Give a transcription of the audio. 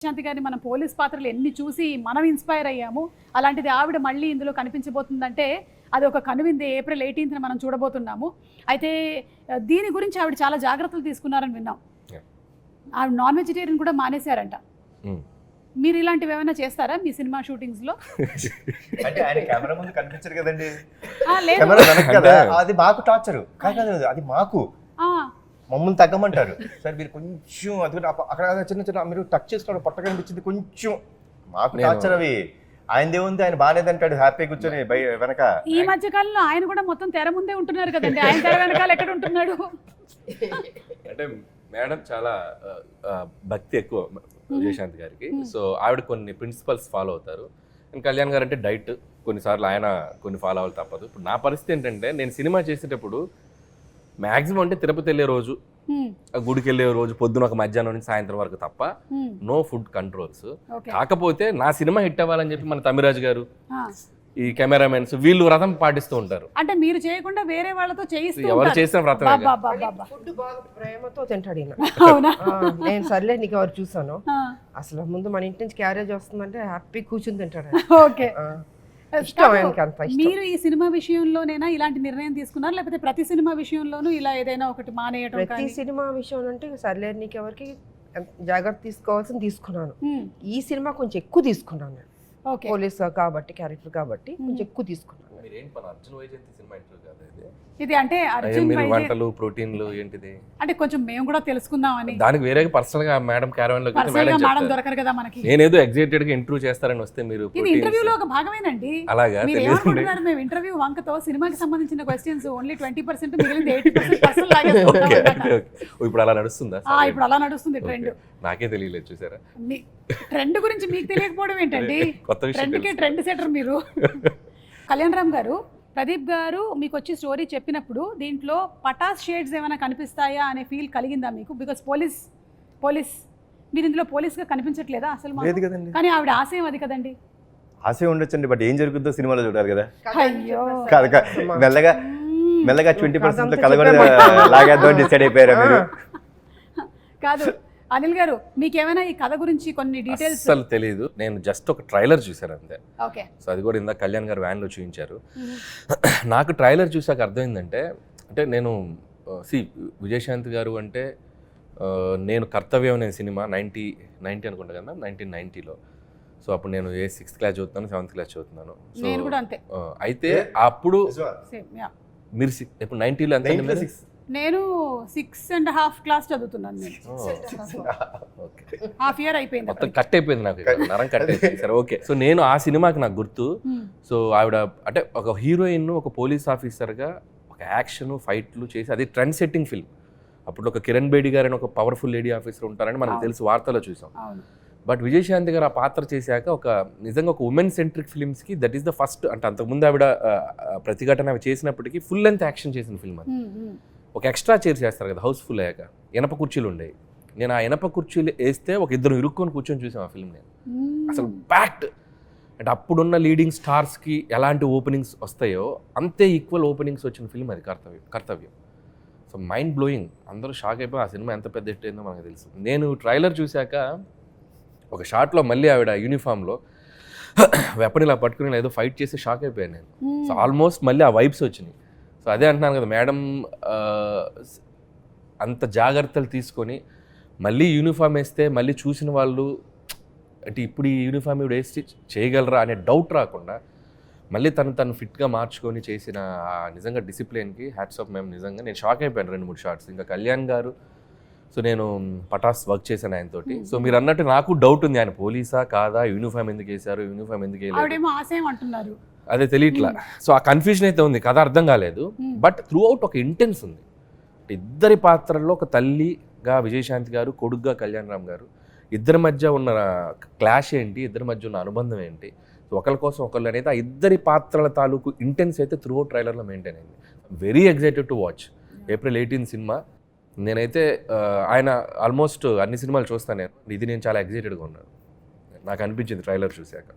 శాంతి గారిని మనం పోలీస్ పాత్రలు ఎన్ని చూసి మనం ఇన్స్పైర్ అయ్యాము. అలాంటిది ఆవిడ మళ్ళీ ఇందులో కనిపించబోతుందంటే అది ఒక కనువింది. ఏప్రిల్ 18న మనం చూడబోతున్నాము. అయితే దీని గురించి ఆవిడ చాలా జాగ్రత్తలు తీసుకున్నారని విన్నాం. ఆవిడ నాన్ వెజిటేరియన్ కూడా మానేశారంట. మీరు ఇలాంటివి ఏమైనా చేస్తారా మీ సినిమా షూటింగ్స్ లో? అంటే ఆయన కెమెరా ముందు కనిపించరు కదండి, లేదు కెమెరా వెనక కదా, అది మాకు టార్చరు కాదు, అది మాకు మమ్మల్ని తగ్గమంటారు. సార్ మీరు కొంచెం అది అక్కడ చిన్న చిన్న మీరు టచ్ చేసుకున్నాడు పొట్ట కనిపించింది కొంచెం, మాకు టార్చర్ అవి. ఆయన దేవుంది, ఆయన బాగాలేదంటాడు హ్యాపీ కూర్చొని వెనక. ఈ మధ్య కాలంలో ఆయన కూడా మొత్తం తెర ముందే ఉంటున్నారు కదండి, ఆయన తెర వెనకాల ఎక్కడ ఉంటున్నాడు? అంటే మేడం చాలా భక్తి ఎక్కువ విజయశాంతి గారికి. సో ఆవిడ కొన్ని ప్రిన్సిపల్స్ ఫాలో అవుతారు. అండ్ కళ్యాణ్ గారు అంటే డైట్, కొన్నిసార్లు ఆయన కొన్ని ఫాలో అవ్వాలి తప్పదు. ఇప్పుడు నా పరిస్థితి ఏంటంటే నేను సినిమా చేసేటప్పుడు మ్యాక్సిమం అంటే తిరుపతి వెళ్ళే రోజు, గుడికి వెళ్ళే రోజు పొద్దున ఒక మధ్యాహ్నం నుంచి సాయంత్రం వరకు తప్ప నో ఫుడ్ కంట్రోల్స్. కాకపోతే నా సినిమా హిట్ అవ్వాలని చెప్పి మన తమిరాజు గారు, ఈ కెమెరామెన్స్ వీళ్ళు వ్రతం పాటిస్తూ ఉంటారు. అంటే మీరు చేయకుండా వేరే వాళ్ళతో చేయిస్తూ ఎవరు చేసిన వ్రతం ఫుడ్ బాగా ప్రేమతో తింటాడు ఈయన. నేను సర్లే నీకు ఎవరు చూసాను, అసలు ముందు మన ఇంటి నుంచి క్యారేజ్ వస్తుందంటే హ్యాపీ కూర్చుని తింటాడు. ఓకే, మీరు ఈ సినిమా విషయంలోనేనా ఇలాంటి నిర్ణయం తీసుకున్నారు, లేకపోతే ప్రతి సినిమా విషయంలోనూ ఇలా ఏదైనా ఒకటి మానేయడం? ప్రతి సినిమా విషయం అంటే సర్లే నీకు ఎవరికి జాగ్రత్త తీసుకోవాల్సింది తీసుకున్నాను. ఈ సినిమా కొంచెం ఎక్కువ తీసుకున్నాను, పోలీస్ కాబట్టి క్యారెక్టర్ కాబట్టి కొంచెం ఎక్కువ తీసుకున్నాను. ఇది అంటే వంటలు ప్రోటీన్లు ఏంటిది అంటే కొంచెం మేము కూడా తెలుసుకుందామని. దానికి వేరే పర్సనల్ గా మేడం క్యారవన్ లో మేడం దొరకరు కదా మనకి. నేనేదో ఎగ్జైటెడ్ గా ఇంటర్వ్యూ చేస్తారని వస్తే మీరు ఇది ఇంటర్వ్యూలో ఒక భాగమేనండి. అలాగా తెలియదు. మేము ఇంటర్వ్యూ వంకతో సినిమాకి సంబంధించిన క్వశ్చన్స్ ఓన్లీ 20%, మిగిలింది 80% లాగేసుకుంటాం. ఇప్పుడు అలా నడుస్తుందా? ఇప్పుడు అలా నడుస్తుంది ట్రెండ్. నాకే తెలియలేదు, చూసారా? ట్రెండ్ గురించి మీకు తెలియకపోవడం ఏంటండి? కొత్త విషయం, ట్రెండ్ సెటర్ మీరు. కళ్యాణ్ రామ్ గారు, ప్రదీప్ గారు మీకు వచ్చి స్టోరీ చెప్పినప్పుడు దీంట్లో పటాస్ షేడ్స్ ఏమైనా కనిపిస్తాయా అనే ఫీల్ కలిగిందా మీకు? బికాస్ పోలీస్ మీరు ఇందులో పోలీస్గా కనిపించట్లేదా అసలు? కానీ ఆవిడ ఆశయం అది కదండి. ఆశయం ఉండొచ్చండి, బట్ ఏం జరుగుతుందో సినిమాలో చూడాలి కదా. అయ్యో మెల్లగా 20% కథ కూడా లాగేద్దాం డిసైడ్ అయిపోయారా మీరు? కాదు అనిల్ గారు, మీకేమైనా ఈ కథ గురించి కొన్ని డీటెయిల్స్? అసలు తెలియదు, నేను జస్ట్ ఒక ట్రైలర్ చూసాను అంతే. ఓకే, సో అది కూడా ఇందాక కళ్యాణ్ గారు వ్యాన్లో చూపించారు. నాకు ట్రైలర్ చూసాక అర్థమైందంటే, అంటే నేను విజయశాంతి గారు అంటే నేను కర్తవ్యం అనే సినిమా 90 అనుకుంటా కదా, 1990లో. సో అప్పుడు నేను 6th క్లాస్ చదువుతున్నాను, 7th క్లాస్ చదువుతున్నాను. నేను కూడా అంతే. అయితే అప్పుడు మీరు ఇప్పుడు 90లో అంతే? నేను 6.5 క్లాస్ చదువుతున్నాను. నేను హాఫ్ ఇయర్ అయిపోయింది, మొత్తం కట్ అయిపోయింది నాకు, నరం కట్ అయిపోయింది. సరే ఓకే. సో నేను ఆ సినిమాకి నాకు గుర్తు, సో ఆవిడ అంటే ఒక హీరోయిన్, ఒక పోలీస్ ఆఫీసర్గా ఒక యాక్షన్ ఫైట్లు చేసి అది ట్రెండ్ సెట్టింగ్ ఫిల్మ్. అప్పుడు ఒక కిరణ్ బేడి గారు అని ఒక పవర్ఫుల్ లేడీ ఆఫీసర్ ఉంటారని మనకు తెలుసు, వార్తలో చూసాం. బట్ విజయశాంతి గారు ఆ పాత్ర చేశాక ఒక నిజంగా ఒక ఉమెన్ సెంట్రిక్ ఫిల్మ్స్కి దట్ ఈస్ ద ఫస్ట్. అంటే అంతకుముందు ఆవిడ ప్రతిఘటన అవి చేసినప్పటికీ ఫుల్ లెంత్ యాక్షన్ చేసిన ఫిల్మ్ అది. ఒక ఎక్స్ట్రా చైర్ చేస్తారు కదా హౌస్ఫుల్ అయ్యాక, ఇనప కుర్చీలు ఉండేవి. నేను ఆ ఇనప కుర్చీలు వేస్తే ఒక ఇద్దరు ఇరుక్కొని కూర్చొని చూసాం ఆ ఫిల్మ్. నేను అసలు ప్యాక్ట్, అంటే అప్పుడున్న లీడింగ్ స్టార్స్కి ఎలాంటి ఓపెనింగ్స్ వస్తాయో అంతే ఈక్వల్ ఓపెనింగ్స్ వచ్చిన ఫిల్మ్ అది కర్తవ్యం. సో మైండ్ బ్లోయింగ్, అందరూ షాక్ అయిపోయి ఆ సినిమా ఎంత పెద్ద హిట్ అయిందో మనకు తెలుసు. నేను ట్రైలర్ చూశాక ఒక షాట్లో మళ్ళీ ఆవిడ యూనిఫామ్లో వెపన్ ఇలా పట్టుకుని ఏదో ఫైట్ చేసి షాక్ అయిపోయాను నేను. సో ఆల్మోస్ట్ మళ్ళీ ఆ వైబ్స్ వచ్చినాయి. సో అదే అంటున్నాను కదా, మేడం అంత జాగ్రత్తలు తీసుకొని మళ్ళీ యూనిఫామ్ వేస్తే మళ్ళీ చూసిన వాళ్ళు అంటే ఇప్పుడు ఈ యూనిఫామ్ ఇవి వేసి చేయగలరా అనే డౌట్ రాకుండా మళ్ళీ తను ఫిట్గా మార్చుకొని చేసిన నిజంగా డిసిప్లిన్కి హ్యాట్స్ ఆఫ్. మేము నిజంగా నేను షాక్ అయిపోయాను 2-3 షార్ట్స్. ఇంకా కళ్యాణ్ గారు, సో నేను పటాస్ వర్క్ చేశాను ఆయనతోటి. సో మీరు అన్నట్టు నాకు డౌట్ ఉంది, ఆయన పోలీసా కాదా, యూనిఫామ్ ఎందుకు వేశారు, యూనిఫామ్ ఎందుకు వేయలేదు, అదే తెలియట్లా. సో ఆ కన్ఫ్యూజన్ అయితే ఉంది, కథ అర్థం కాలేదు. బట్ త్రూ అవుట్ ఒక ఇంటెన్స్ ఉంది. ఇద్దరి పాత్రల్లో ఒక తల్లిగా విజయశాంతి గారు, కొడుగ్గా కళ్యాణ్ రామ్ గారు, ఇద్దరి మధ్య ఉన్న క్లాష్ ఏంటి, ఇద్దరి మధ్య ఉన్న అనుబంధం ఏంటి, ఒకరి కోసం ఒకళ్ళు అనేది ఆ ఇద్దరి పాత్రల తాలూకు ఇంటెన్స్ అయితే త్రూ అవుట్ ట్రైలర్లో మెయింటైన్ అయింది. Very excited to watch. April 18 cinema. నేనైతే ఆయన ఆల్మోస్ట్ అన్ని సినిమాలు చూస్తాను నేను. ఇది నేను చాలా ఎక్సైటెడ్గా ఉన్నాను, నాకు అనిపించింది ట్రైలర్ చూశాక.